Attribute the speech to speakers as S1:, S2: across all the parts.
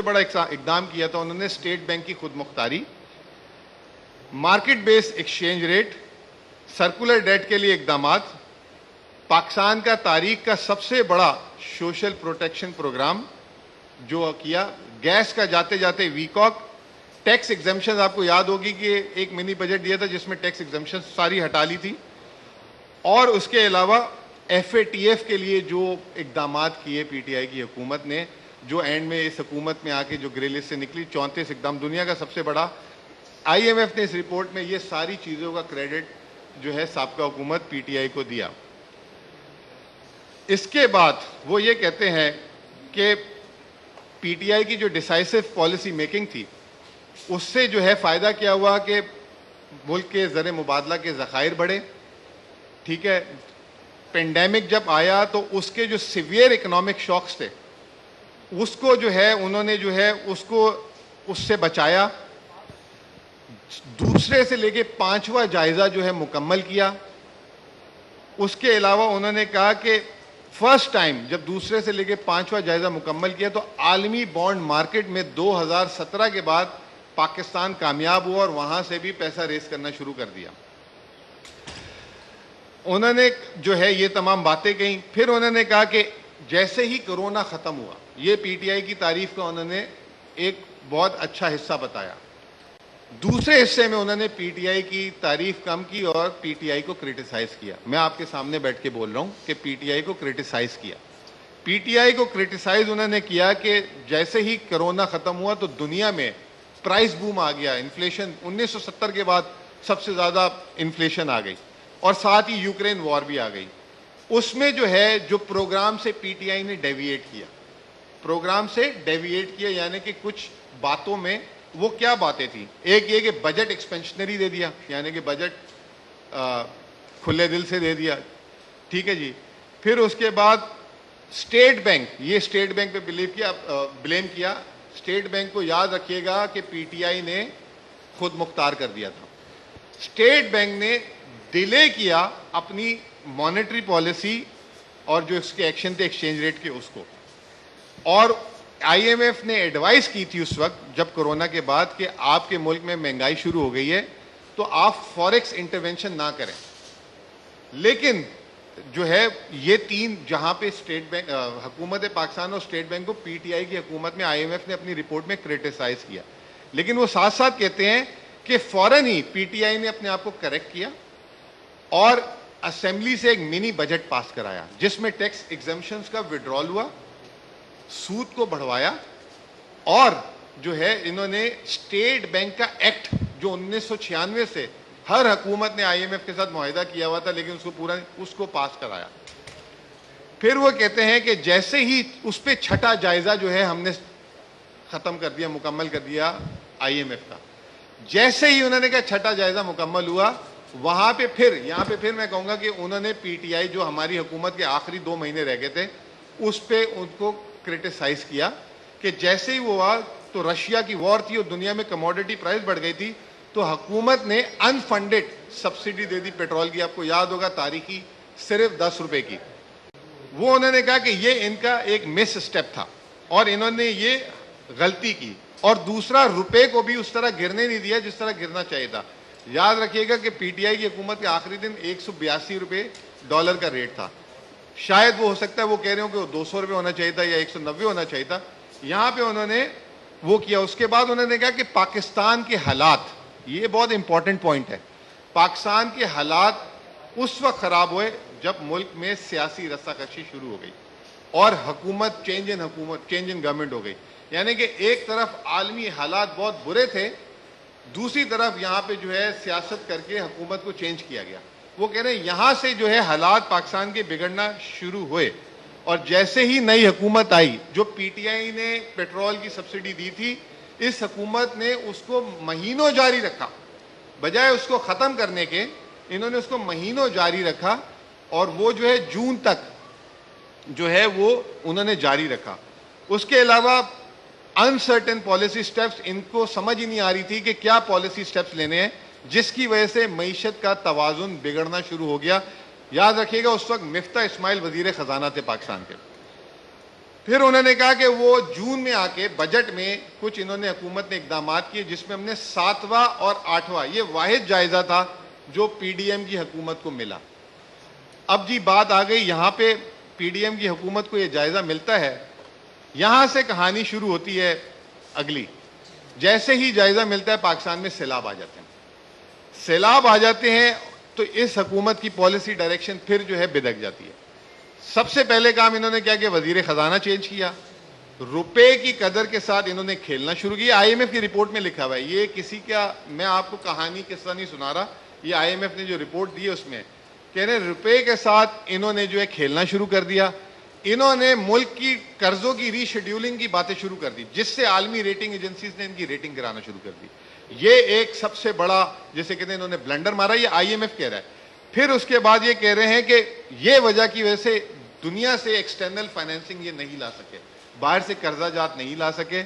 S1: بڑا اقدام کیا تھا انہوں نے اسٹیٹ بینک کی خود مختاری, مارکیٹ بیس ایکسچینج ریٹ, سرکولر ڈیٹ کے لیے اقدامات, پاکستان کا تاریخ کا سب سے بڑا سوشل پروٹیکشن پروگرام جو کیا, گیس کا جاتے جاتے ویکاک, ٹیکس ایگزمپشن آپ کو یاد ہوگی کہ ایک منی بجٹ دیا تھا جس میں ٹیکس ایگزمپشن ساری ہٹا لی تھی, اور اس کے علاوہ ایف اے ٹی ایف کے لیے جو اقدامات کیے پی ٹی آئی کی حکومت نے, جو اینڈ میں اس حکومت میں آ کے جو گرے لسٹ سے نکلی, 34 اقدام, دنیا کا سب سے بڑا. آئی ایم ایف نے اس رپورٹ میں یہ ساری چیزوں کا کریڈٹ جو ہے سابقہ حکومت پی ٹی آئی کو دیا. اس کے بعد وہ یہ کہتے ہیں کہ پی ٹی آئی کی جو ڈیسائسو پالیسی میکنگ تھی اس سے جو ہے فائدہ کیا ہوا کہ ملک کے زر مبادلہ کے ذخائر بڑھے, ٹھیک ہے. پینڈیمک جب آیا تو اس کے جو سیویئر اکنامک شاکس تھے اس کو جو ہے انہوں نے جو ہے اس سے بچایا. دوسرے سے لے کے 5واں جائزہ جو ہے مکمل کیا. اس کے علاوہ انہوں نے کہا کہ فرسٹ ٹائم جب دوسرے سے لے کے 5واں جائزہ مکمل کیا تو عالمی بانڈ مارکیٹ میں 2017 کے بعد پاکستان کامیاب ہوا اور وہاں سے بھی پیسہ ریز کرنا شروع کر دیا. انہوں نے جو ہے یہ تمام باتیں کہیں. پھر انہوں نے کہا کہ جیسے ہی کرونا ختم ہوا, یہ پی ٹی آئی کی تعریف کا انہوں نے ایک بہت اچھا حصہ بتایا. دوسرے حصے میں انہوں نے پی ٹی آئی کی تعریف کم کی اور پی ٹی آئی کو کریٹیسائز کیا. میں آپ کے سامنے بیٹھ کے بول رہا ہوں کہ پی ٹی آئی کو کریٹیسائز کیا. پی ٹی آئی کو کریٹیسائز انہوں نے کیا کہ جیسے ہی کرونا ختم ہوا تو دنیا میں پرائس بوم آ گیا, انفلیشن 1970 کے بعد سب سے زیادہ انفلیشن آ گئی, اور ساتھ ہی یوکرین وار بھی آ گئی. اس میں جو ہے جو پروگرام سے پی ٹی آئی نے ڈیویٹ کیا, یعنی کہ کچھ باتوں میں, وہ کیا باتیں تھیں, ایک یہ کہ بجٹ ایکسپینشنری دے دیا, یعنی کہ بجٹ کھلے دل سے دے دیا, ٹھیک ہے جی. پھر اس کے بعد اسٹیٹ بینک, یہ اسٹیٹ بینک پہ بلیم کیا. اسٹیٹ بینک کو یاد رکھیے گا کہ پی ٹی آئی نے خود مختار کر دیا تھا. اسٹیٹ بینک نے ڈیلے کیا اپنی مانیٹری پالیسی اور جو اس کے ایکشن تھے ایکسچینج ریٹ کے اس کو, اور آئی ایم ایف نے ایڈوائز کی تھی اس وقت جب کرونا کے بعد کہ آپ کے ملک میں مہنگائی شروع ہو گئی ہے تو آپ فوریکس انٹرونشن نہ کریں. لیکن جو ہے یہ تین جہاں پہ اسٹیٹ بینک, حکومت پاکستان اور اسٹیٹ بینک کو پی ٹی آئی کی حکومت میں آئی ایم ایف نے اپنی رپورٹ میں کریٹیسائز کیا, لیکن وہ ساتھ ساتھ کہتے ہیں کہ فوراً ہی پی ٹی آئی نے اپنے آپ کو کریکٹ کیا اور اسمبلی سے ایک منی بجٹ پاس کرایا جس میں ٹیکس ایگزمپشنز کا وڈرال ہوا, سود کو بڑھوایا, اور جو ہے انہوں نے اسٹیٹ بینک کا ایکٹ جو 1996 سے ہر حکومت نے آئی ایم ایف کے ساتھ معاہدہ کیا ہوا تھا لیکن اس کو پاس کرایا. پھر وہ کہتے ہیں کہ جیسے ہی اس پہ چھٹا جائزہ جو ہے ہم نے ختم کر دیا, مکمل کر دیا آئی ایم ایف کا, جیسے ہی انہوں نے کہا چھٹا جائزہ مکمل ہوا, وہاں پہ یہاں پہ میں کہوں گا کہ انہوں نے پی ٹی آئی جو ہماری حکومت کے آخری 2 مہینے رہ گئے تھے اس پہ ان کو کریٹیسائز کیا کہ جیسے ہی وہ ہوا تو رشیا کی وار تھی اور دنیا میں کموڈٹی پرائس بڑھ گئی تھی تو حکومت نے انفنڈڈ سبسڈی دے دی پیٹرول کی, آپ کو یاد ہوگا تاریخی, صرف 10 روپے کی. وہ انہوں نے کہا کہ یہ ان کا ایک مس اسٹیپ تھا اور انہوں نے یہ غلطی کی, اور دوسرا روپے کو بھی اس طرح گرنے نہیں دیا جس طرح گرنا چاہیے تھا. یاد رکھیے گا کہ پی ٹی آئی کی حکومت کے آخری دن 182 روپے ڈالر کا ریٹ تھا. شاید وہ ہو سکتا ہے وہ کہہ رہے ہوں کہ وہ 200 روپے ہونا چاہیے تھا یا 190 ہونا چاہیے تھا. یہاں پہ انہوں نے وہ کیا. اس کے بعد انہوں نے کہا کہ پاکستان کے حالات, یہ بہت امپورٹنٹ پوائنٹ ہے, پاکستان کے حالات اس وقت خراب ہوئے جب ملک میں سیاسی رسا کشی شروع ہو گئی اور چینج ان گورنمنٹ ہو گئی. یعنی کہ ایک طرف عالمی حالات بہت برے تھے, دوسری طرف یہاں پہ جو ہے سیاست کر کے حکومت کو چینج کیا گیا. وہ کہہ رہے ہیں یہاں سے جو ہے حالات پاکستان کے بگڑنا شروع ہوئے, اور جیسے ہی نئی حکومت آئی, جو پی ٹی آئی نے پیٹرول کی سبسڈی دی تھی, اس حکومت نے اس کو مہینوں جاری رکھا, بجائے اس کو ختم کرنے کے انہوں نے اس کو مہینوں جاری رکھا, اور وہ جو ہے جون تک جو ہے وہ انہوں نے جاری رکھا. اس کے علاوہ انسرٹن پالیسی سٹیپس, ان کو سمجھ ہی نہیں آ رہی تھی کہ کیا پالیسی سٹیپس لینے ہیں, جس کی وجہ سے معیشت کا توازن بگڑنا شروع ہو گیا. یاد رکھیے گا اس وقت مفتاح اسماعیل وزیر خزانہ تھے پاکستان کے. پھر انہوں نے کہا کہ وہ جون میں آ کے بجٹ میں کچھ انہوں نے حکومت نے اقدامات کیے جس میں ہم نے 7واں اور 8واں یہ واحد جائزہ تھا جو پی ڈی ایم کی حکومت کو ملا. اب جی بات آ گئی یہاں پہ پی ڈی ایم کی حکومت کو یہ جائزہ ملتا ہے, یہاں سے کہانی شروع ہوتی ہے اگلی. جیسے ہی جائزہ ملتا ہے پاکستان میں سیلاب آ جاتے ہیں, سیلاب آ جاتے ہیں تو اس حکومت کی پالیسی ڈائریکشن پھر جو ہے بدک جاتی ہے. سب سے پہلے کام انہوں نے کیا کہ وزیر خزانہ چینج کیا, روپے کی قدر کے ساتھ انہوں نے کھیلنا شروع کیا. آئی ایم ایف کی رپورٹ میں لکھا ہوا ہے, یہ کسی کا میں آپ کو کہانی قصہ نہیں سنا رہا, یہ آئی ایم ایف نے جو رپورٹ دی ہے اس میں کہہ رہے روپے کے ساتھ انہوں نے جو ہے کھیلنا شروع کر دیا. انہوں نے ملک کی قرضوں کی ری شیڈیولنگ کی باتیں شروع کر دی جس سے عالمی ریٹنگ ایجنسیز نے ان کی ریٹنگ کرانا شروع کر دی. یہ ایک سب سے بڑا جیسے کہتے ہیں انہوں نے بلنڈر مارا, یہ آئی ایم ایف کہہ رہا ہے. پھر اس کے بعد یہ کہہ رہے ہیں کہ یہ وجہ کی وجہ سے دنیا سے ایکسٹرنل فائنینسنگ یہ نہیں لا سکے, باہر سے قرضہ جات نہیں لا سکے,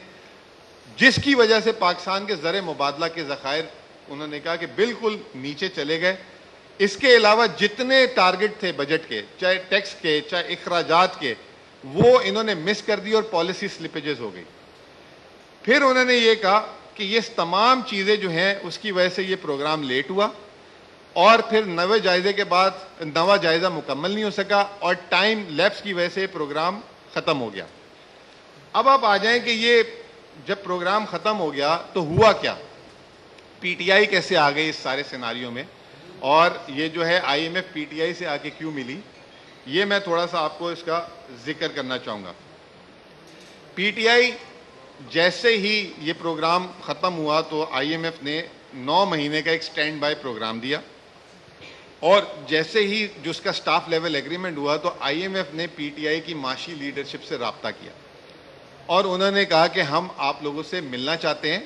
S1: جس کی وجہ سے پاکستان کے زر مبادلہ کے ذخائر انہوں نے کہا کہ بالکل نیچے چلے گئے. اس کے علاوہ جتنے ٹارگٹ تھے بجٹ کے, چاہے ٹیکس کے چاہے اخراجات کے, وہ انہوں نے مس کر دی اور پالیسی سلپیجز ہو گئی. پھر انہوں نے یہ کہا کہ یہ تمام چیزیں جو ہیں اس کی وجہ سے یہ پروگرام لیٹ ہوا اور پھر نوے جائزے کے بعد نواں جائزہ مکمل نہیں ہو سکا اور ٹائم لیپس کی وجہ سے پروگرام ختم ہو گیا. اب آپ آ جائیں کہ یہ جب پروگرام ختم ہو گیا تو ہوا کیا, پی ٹی آئی کیسے آ گئی اس سارے سیناریوں میں, اور یہ جو ہے IMF PTI سے آ کے کیوں ملی, یہ میں تھوڑا سا آپ کو اس کا ذکر کرنا چاہوں گا. پی ٹی آئی جیسے ہی یہ پروگرام ختم ہوا تو آئی ایم ایف نے 9 مہینے کا ایک سٹینڈ بائی پروگرام دیا, اور جیسے ہی جو اس کا سٹاف لیول ایگریمنٹ ہوا تو آئی ایم ایف نے پی ٹی آئی کی معاشی لیڈرشپ سے رابطہ کیا اور انہوں نے کہا کہ ہم آپ لوگوں سے ملنا چاہتے ہیں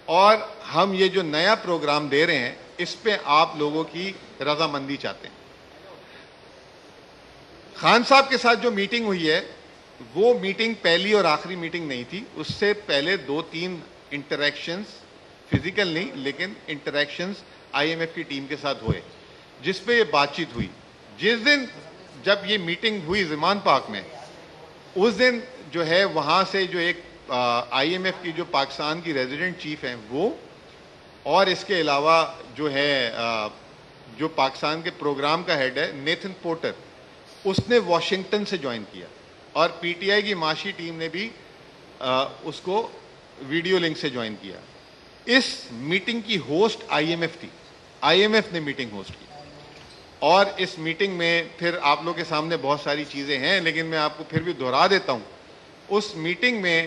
S1: اور ہم یہ جو نیا پروگرام دے رہے ہیں اس پہ آپ لوگوں کی رضامندی چاہتے ہیں. خان صاحب کے ساتھ جو میٹنگ ہوئی ہے وہ میٹنگ پہلی اور آخری میٹنگ نہیں تھی, اس سے پہلے 2-3 انٹریکشنز, فزیکل نہیں لیکن انٹریکشنز آئی ایم ایف کی ٹیم کے ساتھ ہوئے جس پہ یہ بات چیت ہوئی. جس دن جب یہ میٹنگ ہوئی زمان پاک میں, اس دن جو ہے وہاں سے جو ایک آئی ایم ایف کی جو پاکستان کی ریزیڈنٹ چیف ہیں وہ, اور اس کے علاوہ جو ہے جو پاکستان کے پروگرام کا ہیڈ ہے نیتھن پورٹر, اس نے واشنگٹن سے جوائن کیا اور پی ٹی آئی کی معاشی ٹیم نے بھی اس کو ویڈیو لنک سے جوائن کیا. اس میٹنگ کی ہوسٹ آئی ایم ایف تھی, آئی ایم ایف نے میٹنگ ہوسٹ کی, اور اس میٹنگ میں پھر آپ لوگوں کے سامنے بہت ساری چیزیں ہیں لیکن میں آپ کو پھر بھی دہرا دیتا ہوں. اس میٹنگ میں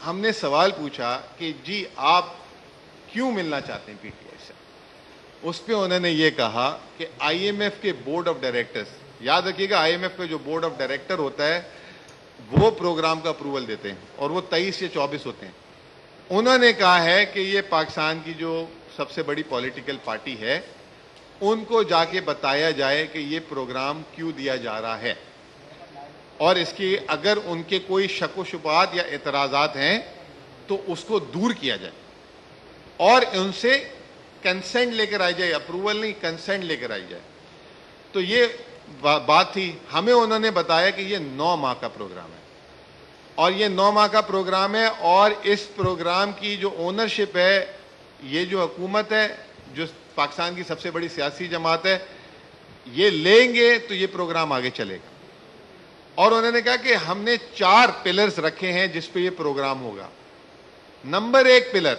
S1: ہم نے سوال پوچھا کہ جی آپ کیوں ملنا چاہتے ہیں پی ٹی آئی سے. اس پہ انہوں نے یہ کہا کہ آئی ایم ایف کے بورڈ آف ڈائریکٹرز, یاد رکھیے گا آئی ایم ایف کا جو بورڈ آف ڈائریکٹر ہوتا ہے وہ پروگرام کا اپروول دیتے ہیں اور وہ 23 یا 24 ہوتے ہیں. انہوں نے کہا ہے کہ یہ پاکستان کی جو سب سے بڑی پولیٹیکل پارٹی ہے ان کو جا کے بتایا جائے کہ یہ پروگرام کیوں دیا جا رہا ہے, اور اس کی اگر ان کے کوئی شک و شبہات یا اعتراضات ہیں تو اس کو دور کیا جائے اور ان سے کنسنٹ لے کر آئی جائے, اپروول نہیں کنسنٹ لے کر آئی جائے. تو یہ بات تھی. ہمیں انہوں نے بتایا کہ یہ 9 ماہ کا پروگرام ہے اور یہ 9 ماہ کا پروگرام ہے, اور اس پروگرام کی جو اونرشپ ہے یہ جو حکومت ہے جو پاکستان کی سب سے بڑی سیاسی جماعت ہے, یہ لیں گے تو یہ پروگرام آگے چلے گا. اور انہوں نے کہا کہ ہم نے 4 پلرز رکھے ہیں جس پہ یہ پروگرام ہوگا. نمبر 1 پلر,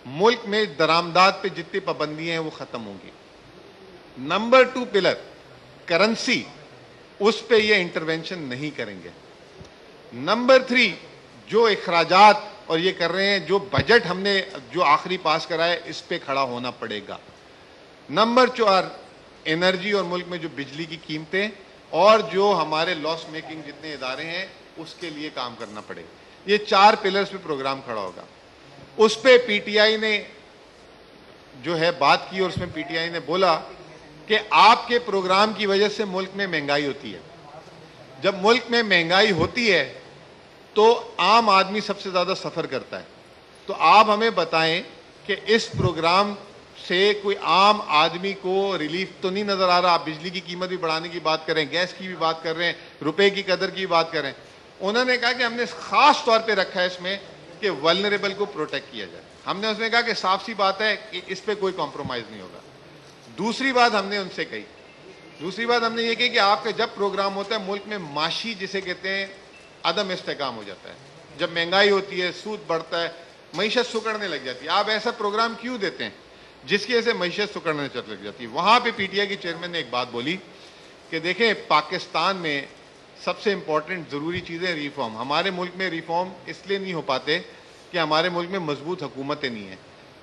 S1: ملک میں درآمدات پہ جتنی پابندیاں ہیں وہ ختم ہوں گی. نمبر 2 پلر, کرنسی, اس پہ یہ انٹرونشن نہیں کریں گے. نمبر 3, جو اخراجات اور یہ کر رہے ہیں, جو بجٹ ہم نے جو آخری پاس کرا ہے اس پہ کھڑا ہونا پڑے گا. نمبر 4, انرجی اور ملک میں جو بجلی کی قیمتیں اور جو ہمارے لاس میکنگ جتنے ادارے ہیں اس کے لیے کام کرنا پڑے گا. یہ 4 پلرز پہ پروگرام کھڑا ہوگا. اس پہ پی ٹی آئی نے جو ہے بات کی اور اس میں پی ٹی آئی نے بولا کہ آپ کے پروگرام کی وجہ سے ملک میں مہنگائی ہوتی ہے. جب ملک میں مہنگائی ہوتی ہے تو عام آدمی سب سے زیادہ سفر کرتا ہے. تو آپ ہمیں بتائیں کہ اس پروگرام سے کوئی عام آدمی کو ریلیف تو نہیں نظر آ رہا. آپ بجلی کی قیمت بھی بڑھانے کی بات کریں, گیس کی بھی بات کر رہے ہیں, روپے کی قدر کی بات کریں, انہوں نے کہا کہ ہم نے خاص طور پہ رکھا ہے اس میں کہ ولنریبل کو پروٹیکٹ کیا جائے. ہم نے اس میں کہا کہ صاف سی بات ہے کہ اس پہ کوئی کمپرومائز نہیں ہوگا. دوسری بات ہم نے ان سے کہی, یہ کہی کہ آپ کا جب پروگرام ہوتا ہے ملک میں معاشی جسے کہتے ہیں عدم استحکام ہو جاتا ہے, جب مہنگائی ہوتی ہے, سود بڑھتا ہے, معیشت سکڑنے لگ جاتی ہے, آپ ایسا پروگرام کیوں دیتے ہیں جس کی وجہ سے معیشت سکڑنے لگ جاتی ہے. وہاں پہ پی ٹی آئی کی چیئرمین نے ایک بات بولی کہ دیکھیں پاکستان میں سب سے امپورٹنٹ ضروری چیزیں ریفارم. ہمارے ملک میں ریفارم اس لیے نہیں ہو پاتے کہ ہمارے ملک میں مضبوط حکومتیں نہیں ہیں.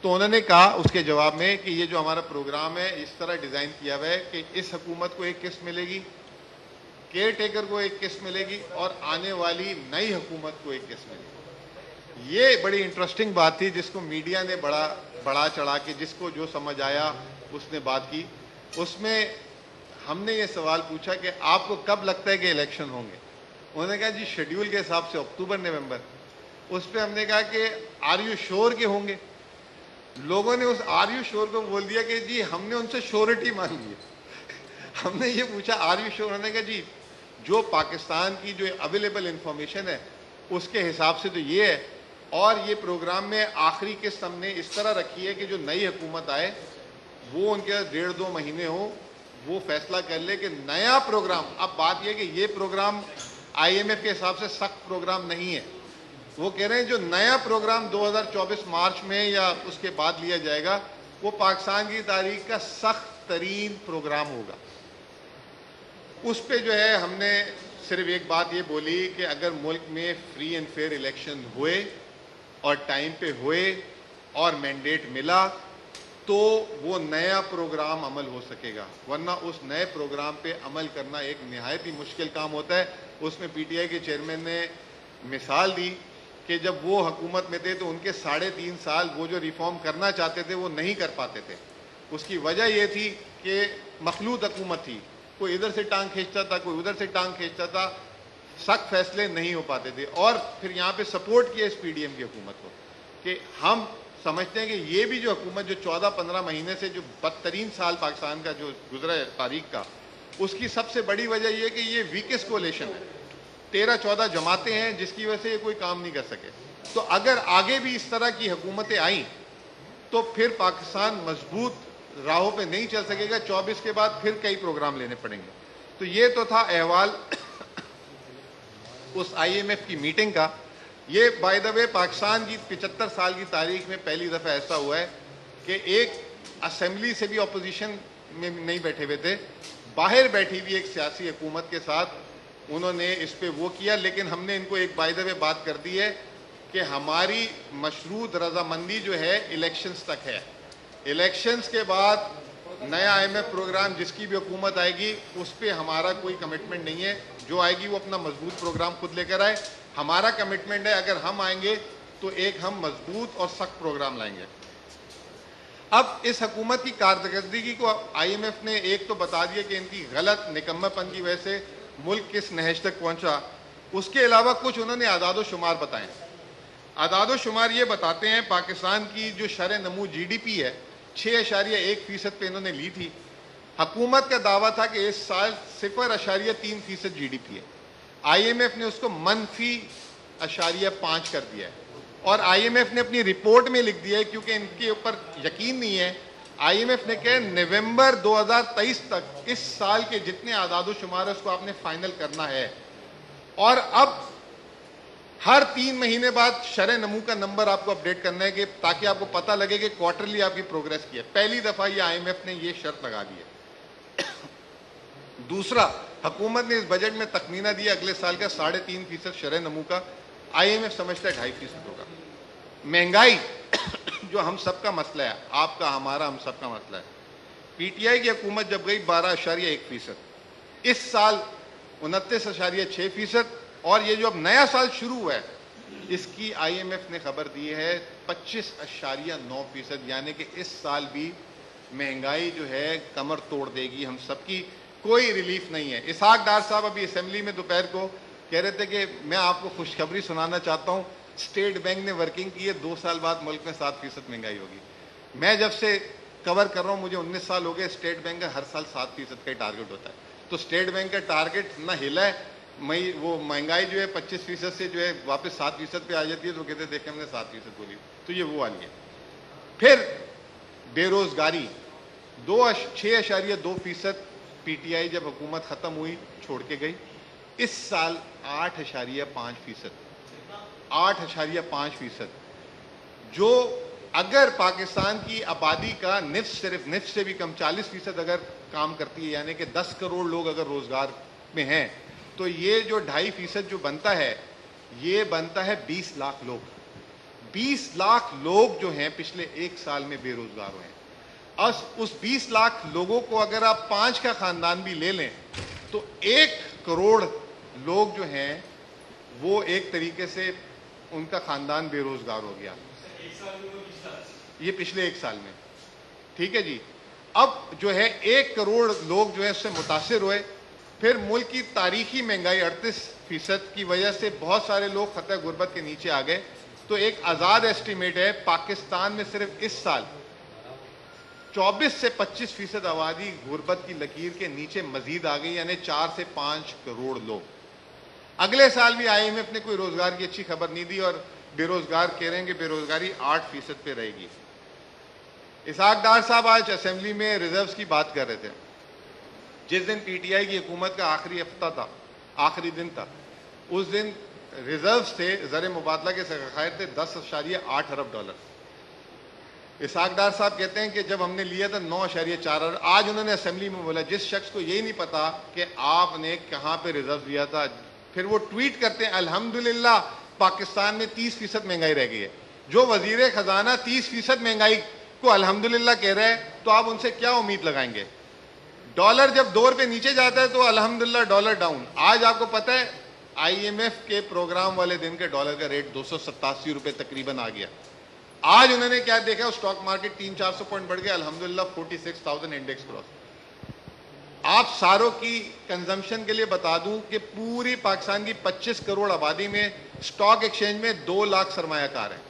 S1: تو انہوں نے کہا اس کے جواب میں کہ یہ جو ہمارا پروگرام ہے اس طرح ڈیزائن کیا ہوا ہے کہ اس حکومت کو ایک قسط ملے گی, کیئر ٹیکر کو ایک قسط ملے گی, اور آنے والی نئی حکومت کو ایک قسط ملے گی. یہ بڑی انٹرسٹنگ بات تھی جس کو میڈیا نے بڑا چڑھا کے جس کو جو سمجھ آیا اس نے بات کی. اس میں ہم نے یہ سوال پوچھا کہ آپ کو کب لگتا ہے کہ الیکشن ہوں گے. انہوں نے کہا جی شیڈیول کے حساب سے اکتوبر نومبر. اس پہ ہم نے کہا کہ آر یو شور کہ ہوں گے. لوگوں نے اس آر یو شور کو بول دیا کہ جی ہم نے ان سے شورٹی مانگی ہے. ہم نے یہ پوچھا آر یو شور, انہوں نے کہا جی جو پاکستان کی جو اویلیبل انفارمیشن ہے اس کے حساب سے تو یہ ہے, اور یہ پروگرام میں آخری قسط ہم نے اس طرح رکھی ہے کہ جو نئی حکومت آئے وہ ان کے 1.5-2 مہینے ہو وہ فیصلہ کر لے کہ نیا پروگرام. اب بات یہ کہ یہ پروگرام آئی ایم ایف کے حساب سے سخت پروگرام نہیں ہے. وہ کہہ رہے ہیں جو نیا پروگرام 2024 مارچ میں یا اس کے بعد لیا جائے گا وہ پاکستان کی تاریخ کا سخت ترین پروگرام ہوگا. اس پہ جو ہے ہم نے صرف ایک بات یہ بولی کہ اگر ملک میں فری اینڈ فیئر الیکشن ہوئے اور ٹائم پہ ہوئے اور مینڈیٹ ملا تو وہ نیا پروگرام عمل ہو سکے گا, ورنہ اس نئے پروگرام پہ عمل کرنا ایک نہایت ہی مشکل کام ہوتا ہے. اس میں پی ٹی آئی کے چیئرمین نے مثال دی کہ جب وہ حکومت میں تھے تو ان کے 3.5 سال وہ جو ریفارم کرنا چاہتے تھے وہ نہیں کر پاتے تھے. اس کی وجہ یہ تھی کہ مخلوط حکومت تھی, کوئی ادھر سے ٹانگ کھینچتا تھا, کوئی ادھر سے ٹانگ کھینچتا تھا, سخت فیصلے نہیں ہو پاتے تھے. اور پھر یہاں پہ سپورٹ کیا اس پی ڈی ایم کی حکومت کو کہ ہم سمجھتے ہیں کہ یہ بھی جو حکومت جو 14-15 مہینے سے جو بدترین سال پاکستان کا جو گزرا ہے تاریخ کا, اس کی سب سے بڑی وجہ یہ ہے کہ یہ ویکسٹ کولیشن ہے. 13-14 جماعتیں ہیں جس کی وجہ سے یہ کوئی کام نہیں کر سکے. تو اگر آگے بھی اس طرح کی حکومتیں آئیں تو پھر پاکستان مضبوط راہوں پہ نہیں چل سکے گا. 24 کے بعد پھر کئی پروگرام لینے پڑیں گے. تو یہ تو تھا احوال اس آئی ایم ایف کی میٹنگ کا. یہ بائی دا وے پاکستان کی 75 سال کی تاریخ میں پہلی دفعہ ایسا ہوا ہے کہ ایک اسمبلی سے بھی اپوزیشن میں نہیں بیٹھے ہوئے تھے, باہر بیٹھی ہوئی ایک سیاسی حکومت کے ساتھ انہوں نے اس پہ وہ کیا. لیکن ہم نے ان کو ایک بائی دا وے بات کر دی ہے کہ ہماری مشروط رضامندی جو ہے الیکشنز تک ہے. الیکشنز کے بعد نیا آئی ایم ایف پروگرام جس کی بھی حکومت آئے گی اس پہ ہمارا کوئی کمٹمنٹ نہیں ہے. جو آئے گی وہ اپنا مضبوط پروگرام خود لے کر آئے. ہمارا کمٹمنٹ ہے اگر ہم آئیں گے تو ایک ہم مضبوط اور سخت پروگرام لائیں گے. اب اس حکومت کی کارکردگی کو آئی ایم ایف نے ایک تو بتا دیا کہ ان کی غلط نکمہ پن کی وجہ سے ملک کس نہج تک پہنچا. اس کے علاوہ کچھ انہوں نے اعداد و شمار بتائے. اعداد و شمار یہ بتاتے ہیں پاکستان کی جو شرح نمو جی ڈی پی ہے 6.1% پہ انہوں نے لی تھی. حکومت کا دعویٰ تھا کہ اس سال 0.3% جی ڈی پی ہے. آئی ایم ایف نے اس کو -0.5 کر دیا ہے. اور آئی ایم ایف نے اپنی رپورٹ میں لکھ دیا ہے کیونکہ ان کے اوپر یقین نہیں ہے. آئی ایم ایف نے کہا نومبر 2023 تک اس سال کے جتنے اعداد و شمار ہے اس کو آپ نے فائنل کرنا ہے. اور اب ہر 3 مہینے بعد شرح نمو کا نمبر آپ کو اپڈیٹ کرنا ہے کہ تاکہ آپ کو پتہ لگے کہ کوارٹرلی آپ کی پروگریس کی ہے. پہلی دفعہ یہ آئی ایم ایف نے یہ شرط لگا دی ہے. دوسرا, حکومت نے اس بجٹ میں تخمینہ دیا اگلے سال کا 3.5% شرح نمو کا. آئی ایم ایف سمجھتا ہے 2.5% ہوگا. مہنگائی جو ہم سب کا مسئلہ ہے, آپ کا ہمارا ہم سب کا مسئلہ ہے, پی ٹی آئی کی حکومت جب گئی 12.1%, اس سال 29.6%, اور یہ جو اب نیا سال شروع ہوا ہے اس کی آئی ایم ایف نے خبر دی ہے 25.9%, یعنی کہ اس سال بھی مہنگائی جو ہے کمر توڑ دے گی ہم سب کی, کوئی ریلیف نہیں ہے. اسحاق ڈار صاحب ابھی اسمبلی میں دوپہر کو کہہ رہے تھے کہ میں آپ کو خوشخبری سنانا چاہتا ہوں, اسٹیٹ بینک نے ورکنگ کی ہے, 2 سال بعد ملک میں 7% مہنگائی ہوگی. میں جب سے کور کر رہا ہوں مجھے 19 سال ہو گئے, اسٹیٹ بینک کا ہر سال 7% کا ٹارگٹ ہوتا ہے. تو اسٹیٹ بینک کا ٹارگٹ نہ ہلا ہے وہ مہنگائی جو ہے 25% سے جو ہے واپس 7% پہ آ جاتی ہے تو کہتے ہیں دیکھیں ہم نے 7% بولی, تو یہ وہ والی ہے. پھر بے روزگاری 6.2% پی ٹی آئی جب حکومت ختم ہوئی چھوڑ کے گئی. اس سال 8.5%, 8.5%, جو اگر پاکستان کی آبادی کا صرف نصف سے بھی کم 40% اگر کام کرتی ہے, یعنی کہ 10 کروڑ لوگ اگر روزگار میں ہیں, تو یہ جو 2.5% جو بنتا ہے یہ بنتا ہے 20 لاکھ لوگ. 20 لاکھ لوگ جو ہیں پچھلے ایک سال میں بے روزگار ہوئے ہیں. اس 20 لاکھ لوگوں کو اگر آپ 5 کا خاندان بھی لے لیں تو 1 کروڑ لوگ جو ہیں وہ ایک طریقے سے ان کا خاندان بے روزگار ہو گیا. یہ پچھلے ایک سال میں, ٹھیک ہے جی. اب جو ہے 1 کروڑ لوگ جو ہے اس سے متاثر ہوئے. پھر ملک کی تاریخی مہنگائی 38% کی وجہ سے بہت سارے لوگ خطۂ غربت کے نیچے آ گئے. تو ایک آزاد ایسٹیمیٹ ہے پاکستان میں صرف اس سال 24 سے 25% آبادی غربت کی لکیر کے نیچے مزید آ گئی, یعنی 4 سے 5 کروڑ لوگ. اگلے سال بھی آئی ایم ایف نے کوئی روزگار کی اچھی خبر نہیں دی اور بے روزگار کہہ رہے ہیں کہ بے روزگاری 8% پہ رہے گی. اسحاق ڈار صاحب آج اسمبلی میں ریزروز کی بات کر رہے تھے. جس دن پی ٹی آئی کی حکومت کا آخری ہفتہ تھا, آخری دن تھا, اس دن ریزروز تھے زر مبادلہ کے ذخائر تھے $10.8 ارب. اسحاق ڈار صاحب کہتے ہیں کہ جب ہم نے لیا تھا 9.4 ارب. آج انہوں نے اسمبلی میں بولا جس شخص کو یہی نہیں پتا کہ آپ نے کہاں پہ ریزرو لیا تھا, پھر وہ ٹویٹ کرتے ہیں الحمدللہ پاکستان میں 30% مہنگائی رہ گئی ہے. جو وزیر خزانہ 30% مہنگائی کو الحمدللہ کہہ رہے ہیں تو آپ ان سے کیا امید لگائیں گے؟ ڈالر جب 2 روپے نیچے جاتا ہے تو الحمدللہ ڈالر ڈاؤن. آج آپ کو پتہ ہے آئی ایم ایف کے پروگرام والے دن کے ڈالر کا ریٹ 287 روپے تقریباً آ گیا. آج انہوں نے کیا دیکھا, اسٹاک مارکیٹ 300-400 پوائنٹ بڑھ گیا, الحمدللہ 46,000 انڈیکس کراس. آپ ساروں کی کنزمپشن کے لیے بتا دوں کہ پوری پاکستان کی 25 کروڑ آبادی میں اسٹاک ایکسچینج میں 2 لاکھ سرمایہ کار ہیں,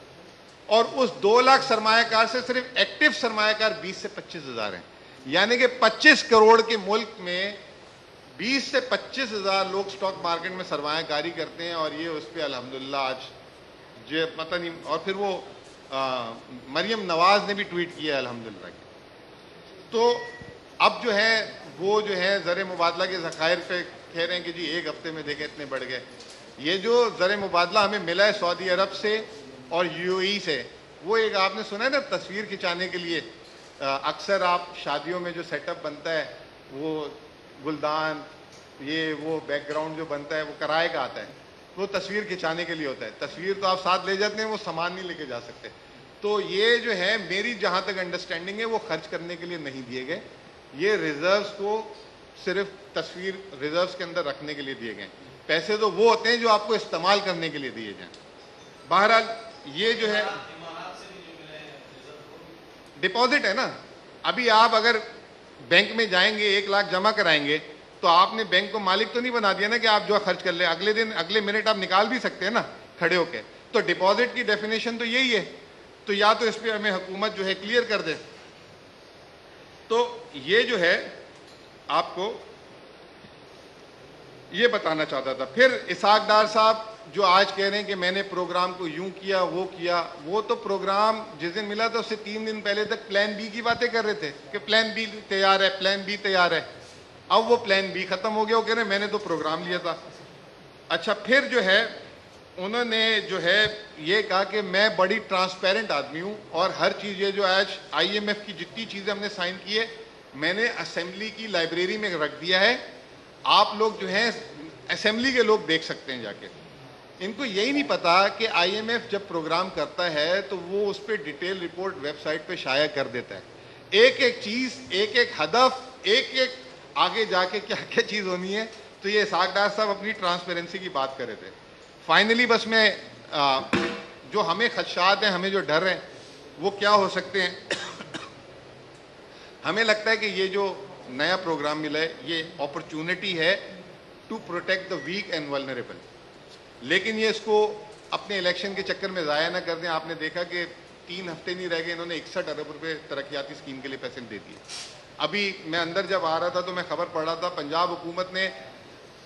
S1: اور اس 2 لاکھ سرمایہ کار سے صرف ایکٹیو سرمایہ کار 20 سے 25 ہزار ہیں. یعنی کہ 25 کروڑ کے ملک میں 20 سے 25 ہزار لوگ اسٹاک مارکیٹ میں سرمایہ کاری کرتے ہیں, اور یہ اس پہ الحمدللہ آج جو پتہ نہیں. اور پھر وہ مریم نواز نے بھی ٹویٹ کیا الحمدللہ. تو اب جو ہے وہ جو ہے زر مبادلہ کے ذخائر پہ کہہ رہے ہیں کہ جی ایک ہفتے میں دیکھیں اتنے بڑھ گئے. یہ جو زر مبادلہ ہمیں ملا ہے سعودی عرب سے اور یو اے ای سے, وہ ایک آپ نے سنا ہے نا تصویر کھنچانے کے لیے اکثر آپ شادیوں میں جو سیٹ اپ بنتا ہے وہ گلدان یہ وہ بیک گراؤنڈ جو بنتا ہے وہ کرائے کا آتا ہے, وہ تصویر کھنچانے کے لیے ہوتا ہے. تصویر تو آپ ساتھ لے جاتے ہیں, وہ سامان نہیں لے کے جا سکتے. تو یہ جو ہے میری جہاں تک انڈرسٹینڈنگ ہے وہ خرچ کرنے کے لیے نہیں دیے گئے, یہ ریزروز کو صرف تصویر ریزروز کے اندر رکھنے کے لیے دیے گئے. پیسے تو وہ ہوتے ہیں جو آپ کو استعمال کرنے کے لیے دیے جائیں. بہرحال یہ جو ہے ڈپازٹ ہے نا. ابھی آپ اگر بینک میں جائیں گے 1 لاکھ جمع کرائیں گے تو آپ نے بینک کو مالک تو نہیں بنا دیا نا کہ آپ جو خرچ کر لیں, اگلے دن اگلے منٹ آپ نکال بھی سکتے ہیں نا کھڑے ہو کے. تو ڈپازٹ کی ڈیفینیشن تو یہی ہے. تو یا تو اس پہ ہمیں حکومت جو ہے کلیئر کر دے. تو یہ جو ہے آپ کو یہ بتانا چاہتا تھا. پھر اسحاق ڈار صاحب جو آج کہہ رہے ہیں کہ میں نے پروگرام کو یوں کیا وہ کیا, وہ تو پروگرام جس دن ملا تھا اس سے 3 دن پہلے تک پلان بی کی باتیں کر رہے تھے کہ پلان بی تیار ہے, پلان بی تیار ہے. اب وہ پلان بی ختم ہو گیا, وہ کہہ رہے ہیں میں نے تو پروگرام لیا تھا. اچھا پھر جو ہے انہوں نے جو ہے یہ کہا کہ میں بڑی ٹرانسپیرنٹ آدمی ہوں, اور ہر چیز یہ جو آج آئی ایم ایف کی جتنی چیزیں ہم نے سائن کی ہے میں نے اسمبلی کی لائبریری میں رکھ دیا ہے, آپ لوگ جو ہیں اسمبلی کے لوگ دیکھ سکتے ہیں جا کے. ان کو یہی نہیں پتا کہ آئی ایم ایف جب پروگرام کرتا ہے تو وہ اس پہ ڈیٹیل رپورٹ ویب سائٹ پہ شائع کر دیتا ہے, ایک ایک چیز, ایک ایک ہدف, ایک ایک آگے جا کے کیا کیا چیز ہونی ہے. تو یہ اسحاق ڈار صاحب اپنی ٹرانسپیرنسی کی بات کر رہے تھے. فائنلی بس میں جو ہمیں خدشات ہیں, ہمیں جو ڈر ہیں وہ کیا ہو سکتے ہیں. ہمیں لگتا ہے کہ یہ جو نیا پروگرام ملا ہے یہ اپرچونٹی ہے to protect the weak and vulnerable, لیکن یہ اس کو اپنے الیکشن کے چکر میں ضائع نہ کر دیں. آپ نے دیکھا کہ 3 ہفتے نہیں رہ گئے, انہوں نے 61 ارب روپے ترقیاتی اسکیم کے لیے پیسے دے دیے. ابھی میں اندر جب آ رہا تھا تو میں خبر پڑھ رہا تھا پنجاب حکومت نے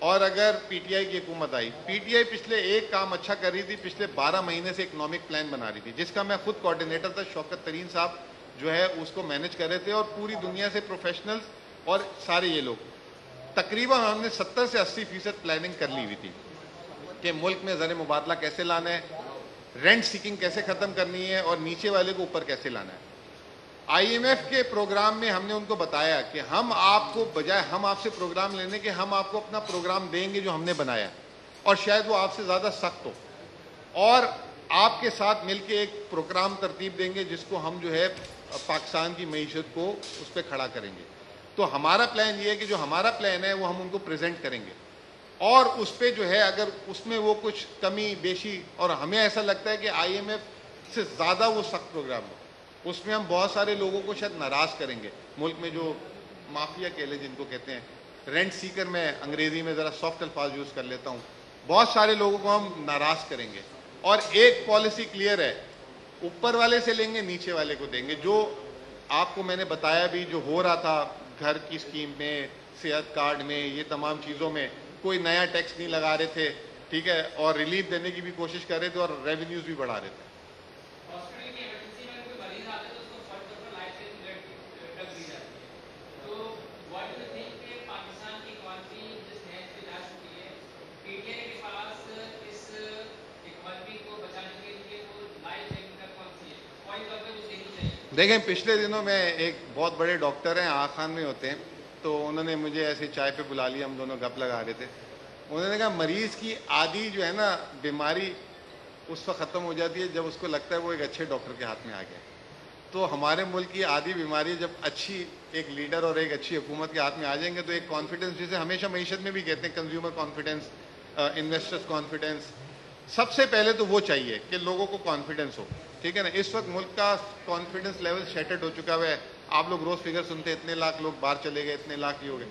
S1: اور اگر پی ٹی آئی کی حکومت آئی, پی ٹی آئی پچھلے ایک کام اچھا کر رہی تھی, پچھلے 12 مہینے سے اکنامک پلان بنا رہی تھی, جس کا میں خود کوآرڈینیٹر تھا. شوکت ترین صاحب جو ہے اس کو مینج کر رہے تھے, اور پوری دنیا سے پروفیشنلز اور سارے یہ لوگ, تقریباً ہم نے 70 سے 80% پلاننگ کر لی ہوئی تھی کہ ملک میں زر مبادلہ کیسے لانا ہے, رینٹ سیکنگ کیسے ختم کرنی ہے, اور نیچے والے کو اوپر کیسے لانا ہے. آئی ایم ایف کے پروگرام میں ہم نے ان کو بتایا کہ ہم آپ کو, بجائے ہم آپ سے پروگرام لینے کے, ہم آپ کو اپنا پروگرام دیں گے جو ہم نے بنایا, اور شاید وہ آپ سے زیادہ سخت ہو, اور آپ کے ساتھ مل کے ایک پروگرام ترتیب دیں گے جس کو ہم جو ہے پاکستان کی معیشت کو اس پہ کھڑا کریں گے. تو ہمارا پلان یہ ہے کہ جو ہمارا پلان ہے وہ ہم ان کو پریزنٹ کریں گے, اور اس پہ جو ہے اگر اس میں وہ کچھ کمی بیشی, اور ہمیں ایسا لگتا ہے کہ آئی ایم ایف سے زیادہ وہ سخت پروگرام ہو, اس میں ہم بہت سارے لوگوں کو شاید ناراض کریں گے. ملک میں جو مافیا کہلے جن کو کہتے ہیں, رینٹ سیکر, میں انگریزی میں ذرا سافٹ الفاظ یوز کر لیتا ہوں, بہت سارے لوگوں کو ہم ناراض کریں گے. اور ایک پالیسی کلیئر ہے, اوپر والے سے لیں گے, نیچے والے کو دیں گے. جو آپ کو میں نے بتایا بھی, جو ہو رہا تھا گھر کی اسکیم میں, صحت کارڈ میں, یہ تمام چیزوں میں کوئی نیا ٹیکس نہیں لگا رہے تھے, ٹھیک ہے, اور ریلیف دینے کی بھی کوشش کر رہے تھے, اور ریونیوز بھی بڑھا رہے تھے. دیکھیں, پچھلے دنوں میں ایک بہت بڑے ڈاکٹر ہیں, آغا خان میں ہوتے ہیں, تو انہوں نے مجھے ایسے چائے پہ بلا لیا, ہم دونوں گپ لگا رہے تھے. انہوں نے کہا مریض کی آدھی جو ہے نا بیماری اس وقت ختم ہو جاتی ہے جب اس کو لگتا ہے وہ ایک اچھے ڈاکٹر کے ہاتھ میں آ گیا. تو ہمارے ملک کی آدھی بیماری جب اچھی ایک لیڈر اور ایک اچھی حکومت کے ہاتھ میں آ جائیں گے, تو ایک کانفیڈنس, جسے ہمیشہ معیشت میں بھی کہتے ہیں کنزیومر کانفیڈنس, انویسٹرز کانفیڈنس, سب سے پہلے تو وہ چاہیے کہ لوگوں کو کانفیڈنس ہو, ٹھیک ہے نا. اس وقت ملک کا کانفیڈنس لیول شیٹرڈ ہو چکا ہوا ہے. آپ لوگ روز فگر سنتے ہیں, اتنے لاکھ لوگ باہر چلے گئے, اتنے لاکھ یہ ہو گئے.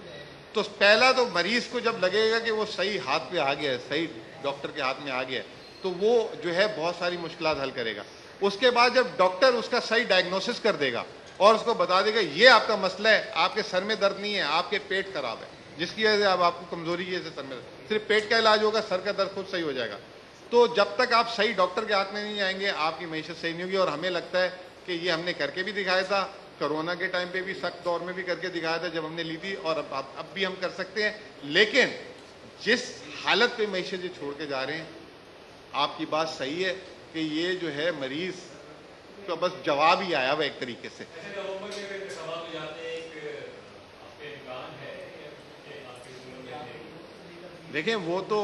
S1: تو پہلا تو مریض کو جب لگے گا کہ وہ صحیح ہاتھ پہ آ گیا ہے, صحیح ڈاکٹر کے ہاتھ میں آ گیا ہے, تو وہ جو ہے بہت ساری مشکلات حل کرے گا. اس کے بعد جب ڈاکٹر اس کا صحیح ڈائگنوسس کر دے گا اور اس کو بتا دے گا یہ آپ کا مسئلہ ہے, آپ کے سر میں درد نہیں ہے, آپ کے پیٹ خراب ہے, جس کی وجہ سے اب آپ کو کمزوری کی وجہ سے سر میں درد, صرف پیٹ کا علاج ہوگا, سر کا درد خود صحیح ہو جائے گا. تو جب تک آپ صحیح ڈاکٹر کے ہاتھ میں نہیں آئیں گے, آپ کی معیشت صحیح نہیں ہوگی. اور ہمیں لگتا ہے کہ یہ ہم نے کر کے بھی دکھایا تھا, کرونا کے ٹائم پہ بھی, سخت دور میں بھی کر کے دکھایا تھا جب ہم نے لی تھی, اور اب بھی ہم کر سکتے ہیں. لیکن جس حالت پہ معیشت یہ چھوڑ کے جا رہے ہیں, آپ کی بات صحیح ہے کہ یہ جو ہے مریض تو بس جواب ہی آیا ہوا ایک طریقے سے. دیکھیں, وہ تو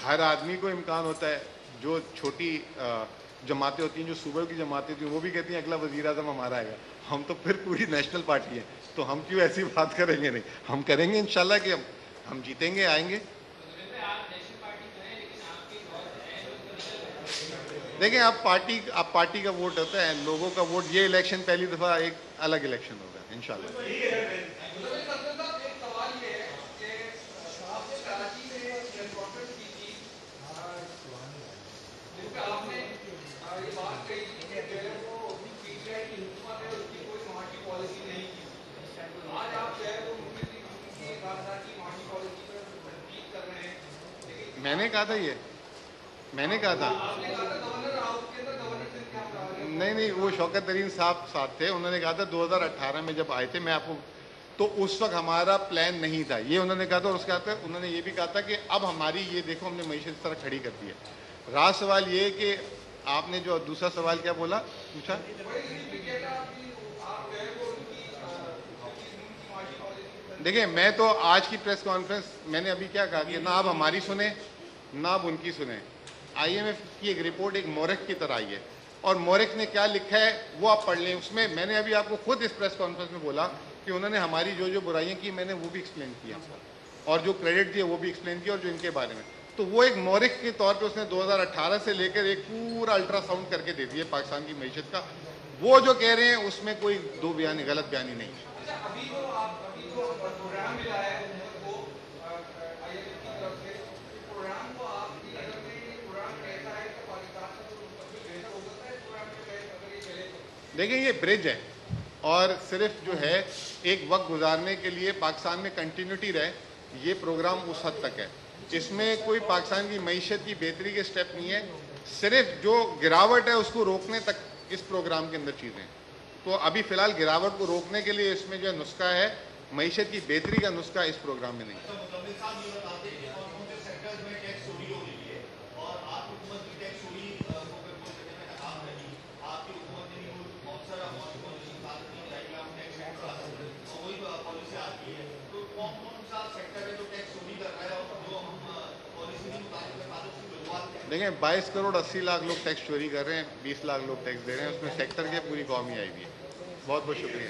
S1: ہر آدمی کو امکان ہوتا ہے. جو چھوٹی جماعتیں ہوتی ہیں, جو صوبے کی جماعتیں ہوتی ہیں, وہ بھی کہتی ہیں اگلا وزیر اعظم ہمارا آئے گا. ہم تو پھر پوری نیشنل پارٹی ہیں, تو ہم کیوں ایسی بات کریں گے؟ نہیں, ہم کریں گے انشاءاللہ کہ ہم جیتیں گے, آئیں گے. دیکھیں, اب پارٹی کا ووٹ ہوتا ہے, لوگوں کا ووٹ. یہ الیکشن پہلی دفعہ ایک الگ الیکشن ہوگا انشاءاللہ. میں نے کہا تھا, یہ میں نے کہا تھا. نہیں, وہ شوکت ترین صاحب ساتھ تھے. انہوں نے کہا تھا 2018 میں جب آئے تھے, میں آپ کو, تو اس وقت ہمارا پلان نہیں تھا, یہ انہوں نے کہا تھا. اور اس کے بعد انہوں نے یہ بھی کہا تھا کہ اب ہماری یہ دیکھو ہم نے معیشت اس طرح کھڑی کر دی ہے. رہا سوال یہ کہ آپ نے جو دوسرا سوال کیا بولا, پوچھا. دیکھیں, میں تو آج کی پریس کانفرنس میں نے ابھی کیا کہا کہ نہ آپ ہماری سنیں نہ آپ ان کی سنیں. آئی ایم ایف کی ایک رپورٹ ایک مورخ کی طرح آئی ہے, اور مورخ نے کیا لکھا ہے وہ آپ پڑھ لیں. اس میں نے ابھی آپ کو خود اس پریس کانفرنس میں بولا کہ انہوں نے ہماری جو برائیاں کی, میں نے وہ بھی ایکسپلین کیا, اور جو کریڈٹ دیا وہ بھی ایکسپلین کیا, اور جو ان کے بارے میں. تو وہ ایک مورخ کے طور پہ اس نے 2018 سے لے کر ایک پورا الٹرا ساؤنڈ کر کے دے دیا پاکستان کی معیشت کا. وہ جو کہہ رہے ہیں اس میں کوئی دو بیانی, غلط بیانی نہیں ہے. دیکھیں, یہ برج ہے, اور صرف جو ہے ایک وقت گزارنے کے لیے پاکستان میں کنٹینیوٹی رہے, یہ پروگرام اس حد تک ہے. اس میں کوئی پاکستان کی معیشت کی بہتری کے سٹیپ نہیں ہے, صرف جو گراوٹ ہے اس کو روکنے تک اس پروگرام کے اندر چیزیں ہیں. تو ابھی فی الحال گراوٹ کو روکنے کے لیے اس میں جو نسخہ ہے, معیشت کی بہتری کا نسخہ اس پروگرام میں نہیں. دیکھیں 22 کروڑ 80 لاکھ لوگ ٹیکس چوری کر رہے ہیں, 20 لاکھ لوگ ٹیکس دے رہے ہیں, اس میں سیکٹر کے پوری قوم ہی آئی ہوئی ہے. بہت بہت شکریہ.